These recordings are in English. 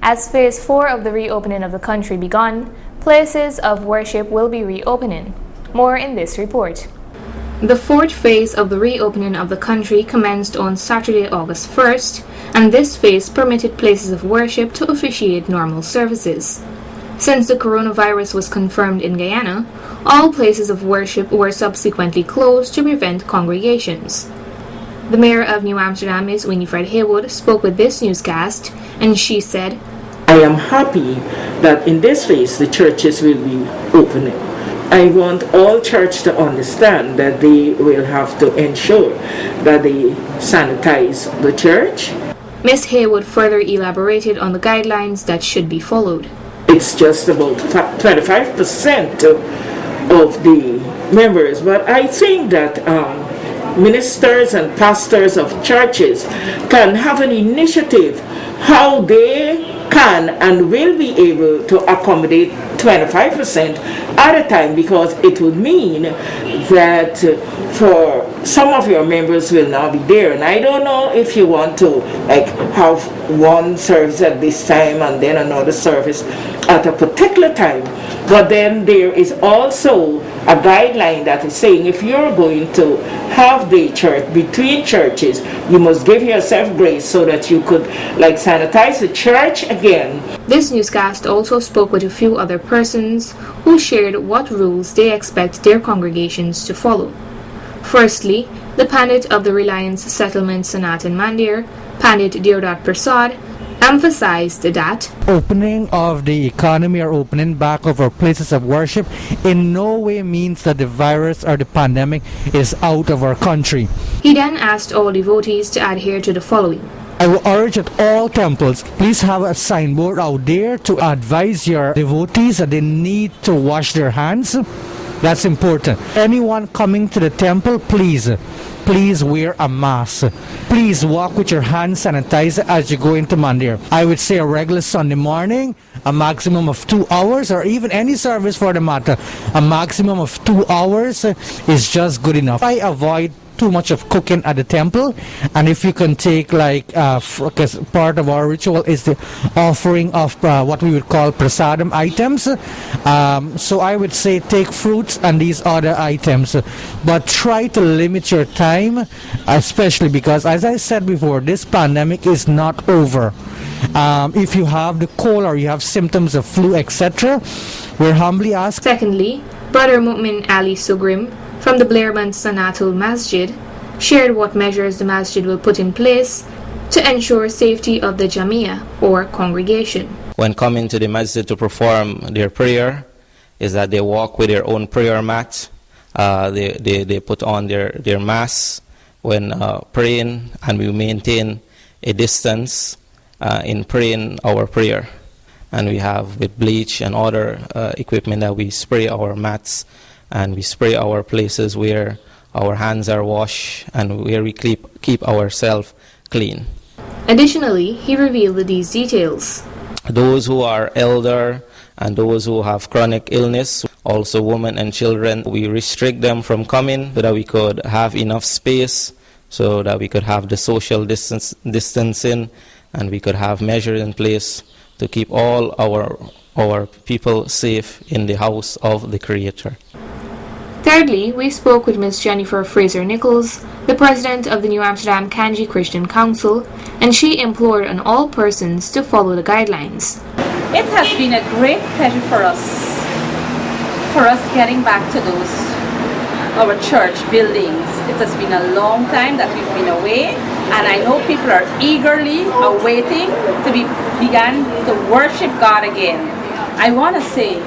As Phase 4 of the reopening of the country begun, places of worship will be reopening. More in this report. The fourth phase of the reopening of the country commenced on Saturday, August 1st, and this phase permitted places of worship to officiate normal services. Since the coronavirus was confirmed in Guyana, all places of worship were subsequently closed to prevent congregations. The mayor of New Amsterdam, Ms. Winifred Haywood, spoke with this newscast, and she said, I am happy that in this phase the churches will be opening. I want all church to understand that they will have to ensure that they sanitize the church. Ms. Haywood further elaborated on the guidelines that should be followed. It's just about 25% of the members, but I think that ministers and pastors of churches can have an initiative how they can and will be able to accommodate 25% at a time, because it would mean that for some of your members will not be there. And I don't know if you want to have one service at this time and then another service at a particular time. But then there is also a guideline that is saying if you're going to have the church between churches, you must give yourself grace so that you could sanitize the church again. This newscast also spoke with a few other persons who shared what rules they expect their congregations to follow. Firstly, the Pandit of the Reliance Settlement Sanatan Mandir, Pandit Deodat Prasad, emphasized that opening of the economy or opening back of our places of worship in no way means that the virus or the pandemic is out of our country. He then asked all devotees to adhere to the following. I will urge that all temples please have a signboard out there to advise your devotees that they need to wash their hands. That's important. Anyone coming to the temple, please wear a mask. Please walk with your hands sanitized as you go into mandir. I would say a regular Sunday morning, a maximum of 2 hours, or even any service for the matter, a maximum of 2 hours is just good enough. I avoid too much of cooking at the temple, and if you can take because part of our ritual is the offering of what we would call prasadam items, so I would say take fruits and these other items, but try to limit your time, especially because, as I said before, this pandemic is not over. If you have the cold or you have symptoms of flu, etc., we're humbly asked. Secondly, Brother Mu'min Ali Sugrim from the Blairmont Sanatul Masjid shared what measures the masjid will put in place to ensure safety of the Jamia or congregation. When coming to the masjid to perform their prayer, is that they walk with their own prayer mat. They put on their masks when praying, and we maintain a distance in praying our prayer. And we have with bleach and other equipment that we spray our mats, and we spray our places where our hands are washed and where we keep ourselves clean. Additionally, he revealed these details. Those who are elder and those who have chronic illness, also women and children, we restrict them from coming so that we could have enough space, so that we could have the social distancing, and we could have measures in place to keep all our people safe in the house of the Creator. Thirdly, we spoke with Ms. Jennifer Fraser-Nichols, the president of the New Amsterdam Kanji Christian Council, and she implored on all persons to follow the guidelines. It has been a great pleasure for us getting back to our church buildings. It has been a long time that we've been away, and I know people are eagerly awaiting to begin to worship God again. I want to say,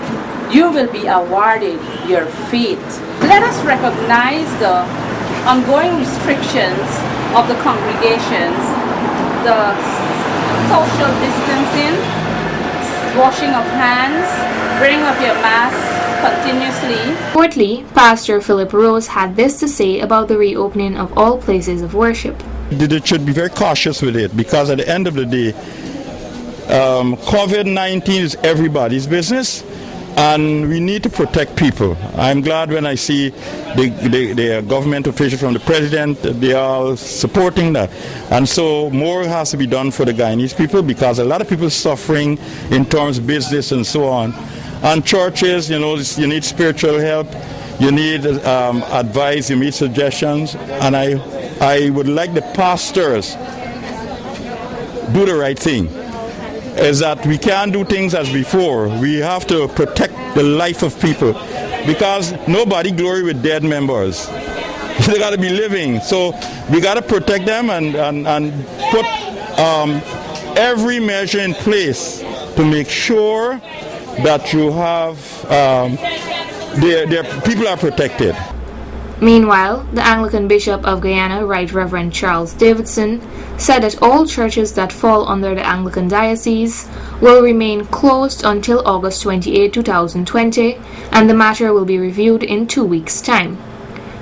you will be awarded your faith. Let us recognize the ongoing restrictions of the congregations, the social distancing, washing of hands, wearing of your mask continuously. Fourthly, Pastor Philip Rose had this to say about the reopening of all places of worship. They should be very cautious with it, because at the end of the day, COVID-19 is everybody's business. And we need to protect people. I'm glad when I see the government officials from the president, they are supporting that. And so more has to be done for the Guyanese people, because a lot of people are suffering in terms of business and so on. And churches, you know, you need spiritual help, you need advice, you need suggestions. And I would like the pastors do the right thing. Is that we can't do things as before. We have to protect the life of people, because nobody glory with dead members. They got to be living. So we got to protect them and put every measure in place to make sure that you have their people are protected. Meanwhile, the Anglican Bishop of Guyana, Right Reverend Charles Davidson, said that all churches that fall under the Anglican Diocese will remain closed until August 28, 2020, and the matter will be reviewed in 2 weeks' time.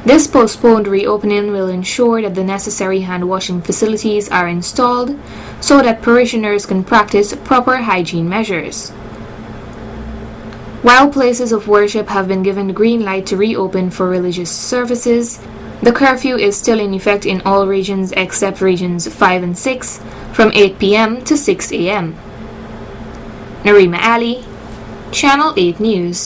This postponed reopening will ensure that the necessary hand-washing facilities are installed so that parishioners can practice proper hygiene measures. While places of worship have been given the green light to reopen for religious services, the curfew is still in effect in all regions except regions 5 and 6 from 8 p.m. to 6 a.m. Narima Ali, Channel 8 News.